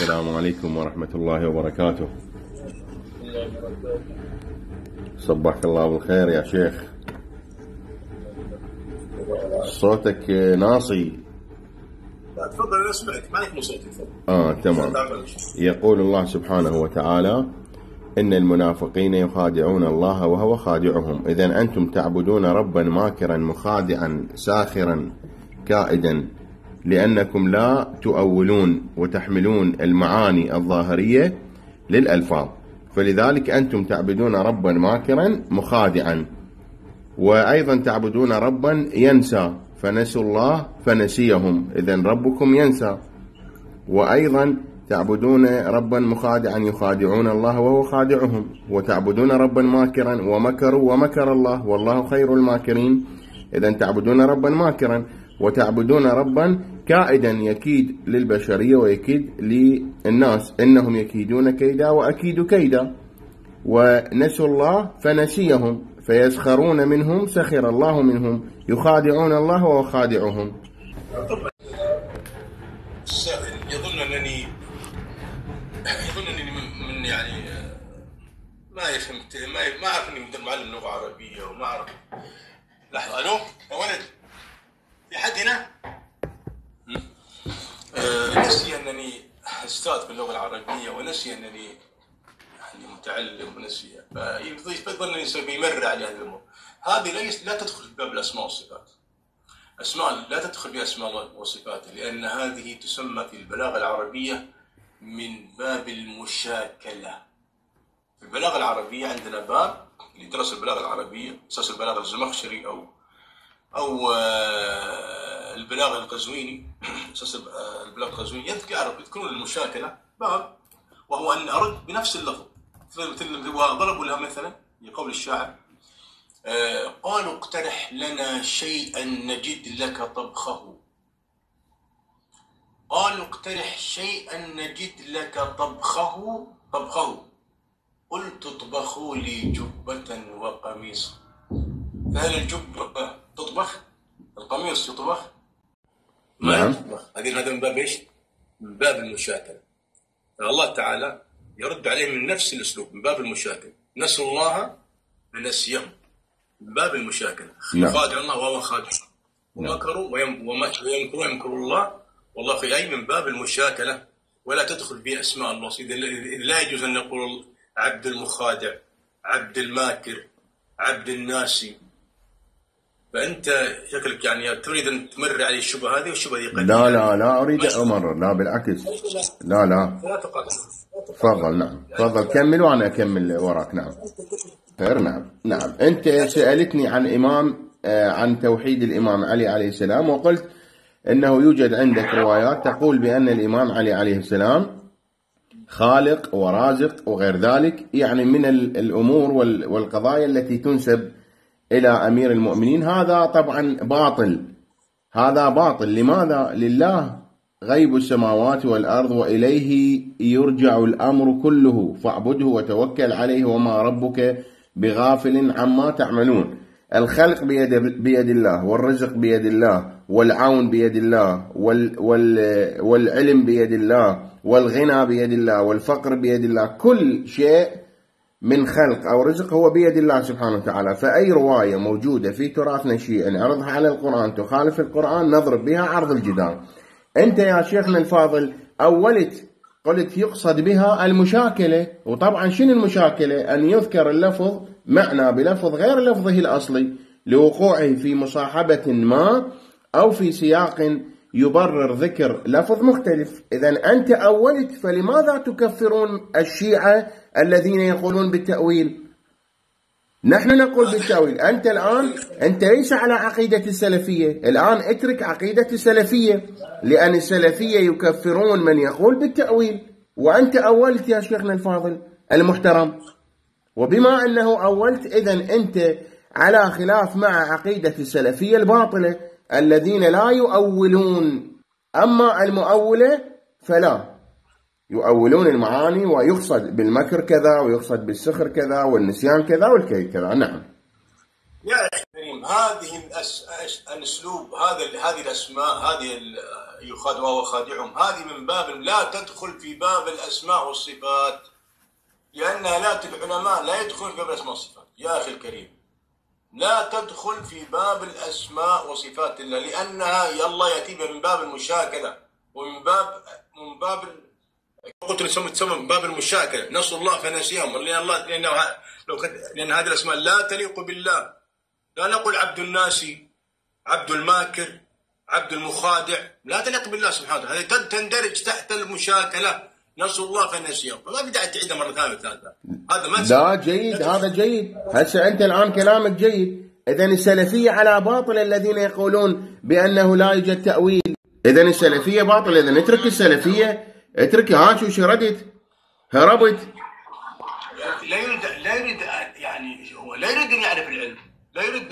السلام عليكم ورحمة الله وبركاته. صبحك الله بالخير يا شيخ. صوتك ناصي. تفضل انا اسمعك، ما عليك صوتي. تفضل. تمام. يقول الله سبحانه وتعالى: إن المنافقين يخادعون الله وهو خادعهم. إذن أنتم تعبدون ربا ماكرا مخادعا ساخرا كائدا، لأنكم لا تؤولون وتحملون المعاني الظاهرية للألفاظ، فلذلك أنتم تعبدون ربا ماكرا مخادعا. وأيضا تعبدون ربا ينسى، فنسوا الله فنسيهم، إذن ربكم ينسى. وأيضا تعبدون ربا مخادعا يخادعون الله وهو خادعهم، وتعبدون ربا ماكرا ومكروا ومكر الله والله خير الماكرين. إذن تعبدون ربا ماكرا، وتعبدون ربا كائدا يكيد للبشرية ويكيد للناس، إنهم يكيدون كيدا وأكيد كيدا. ونسوا الله فنسيهم، فيسخرون منهم سخر الله منهم، يخادعون الله وهو خادعهم. السائل يظن انني من يعني ما فهمت، ما اعرف اني معلم لغه عربيه وما اعرف. لحظه، الو يا ولد، في حد هنا؟ نسي انني استاذ باللغه العربيه، ونسي انني يعني متعلم، ونسي فيظن اني سوف يمر على هذه الامور. هذه لا تدخل في باب الاسماء والصفات. لا تدخل بأسماء الله وصفاته، لأن هذه تسمى في البلاغة العربية من باب المشاكلة. في البلاغة العربية عندنا باب اللي درس البلاغة العربية، أساس البلاغة الزمخشري أو البلاغة القزويني، أساس البلاغة القزويني، يذكرون المشاكلة باب، وهو أن أرد بنفس اللفظ. وضربوا لها مثلا لقول الشاعر: قالوا اقترح لنا شيئا نجد لك طبخه. قالوا اقترح شيئا نجد لك طبخه. قلت اطبخوا لي جبة وقميص. فهل الجبة تطبخ؟ القميص يطبخ؟ نعم. هذا من باب ايش؟ من باب المشاكلة. الله تعالى يرد عليه من نفس الاسلوب، من باب المشاكلة. نسوا الله فنسيهم، من باب المشاكلة. يخادع الله وهو خادع، ومكروا ويمكر الله والله في أي من باب المشاكلة. ولا تدخل بأسماء الله. لا يجوز أن نقول عبد المخادع، عبد الماكر، عبد الناسي. فأنت شكلك يعني تريد أن تمر علي الشبهة هذه، والشبهة هذه لا أريد أمرر، لا بالعكس. لا تفضل. نعم تفضل كمل وأنا أكمل وراك. نعم خير. نعم. أنت سألتني عن توحيد الإمام علي عليه السلام، وقلت أنه يوجد عندك روايات تقول بأن الإمام علي عليه السلام خالق ورازق وغير ذلك، يعني من الأمور والقضايا التي تنسب إلى أمير المؤمنين. هذا طبعا باطل، هذا باطل. لماذا؟ لله غيب السماوات والأرض وإليه يرجع الأمر كله، فاعبده وتوكل عليه وما ربك بغافل عما تعملون. الخلق بيد الله، والرزق بيد الله، والعون بيد الله، والعلم بيد الله، والغنى بيد الله، والفقر بيد الله. كل شيء من خلق أو رزق هو بيد الله سبحانه وتعالى. فأي رواية موجودة في تراثنا شيء نعرضها على القرآن تخالف القرآن نضرب بها عرض الجدار. أنت يا شيخنا الفاضل قلت يقصد بها المشاكلة، وطبعا شنو المشاكلة؟ أن يذكر اللفظ معنى بلفظ غير لفظه الأصلي لوقوعه في مصاحبة ما أو في سياق يبرر ذكر لفظ مختلف. إذن أنت أولت، فلماذا تكفرون الشيعة الذين يقولون بالتأويل؟ نحن نقول بالتأويل. أنت الآن ليس على عقيدة السلفية، الآن اترك عقيدة السلفية، لأن السلفية يكفرون من يقول بالتأويل، وأنت أولت يا شيخنا الفاضل المحترم. وبما أنه أولت، إذن أنت على خلاف مع عقيدة السلفية الباطلة الذين لا يؤولون. أما المؤولة فلا يؤولون المعاني، ويقصد بالمكر كذا، ويقصد بالسخر كذا، والنسيان كذا، والكيد كذا. نعم يا أخي الكريم هذه الأسلوب، هذه الأسماء، هذه يخادع وخادعهم، هذه من باب لا تدخل في باب الأسماء والصفات، لأنها العلماء لا يدخلون في باب الأسماء والصفات يا أخي الكريم، لا تدخل في باب الأسماء وصفات الله، لأنها الله يأتي من باب المشاكلة ومن باب قلت تسمى من باب المشاكلة، نسوا الله فنسيهم، لأن هذه الأسماء لا تليق بالله. لا نقول عبد الناسي، عبد الماكر، عبد المخادع، لا تليق بالله سبحانه وتعالى، هذه تندرج تحت المشاكلة، نسوا الله فنسيهم، فما في داعي تعيدها مرة ثانية ثالثة. هذا ما لا جيد، هذا جيد. هسه أنت الآن كلامك جيد. إذا السلفية على باطل الذين يقولون بأنه لا يوجد تأويل. إذا السلفية باطل. إذا اترك السلفية، اترك. ها شو شردت؟ هربت. لا يريد يعني هو لا يريد أن يعرف العلم، لا يريد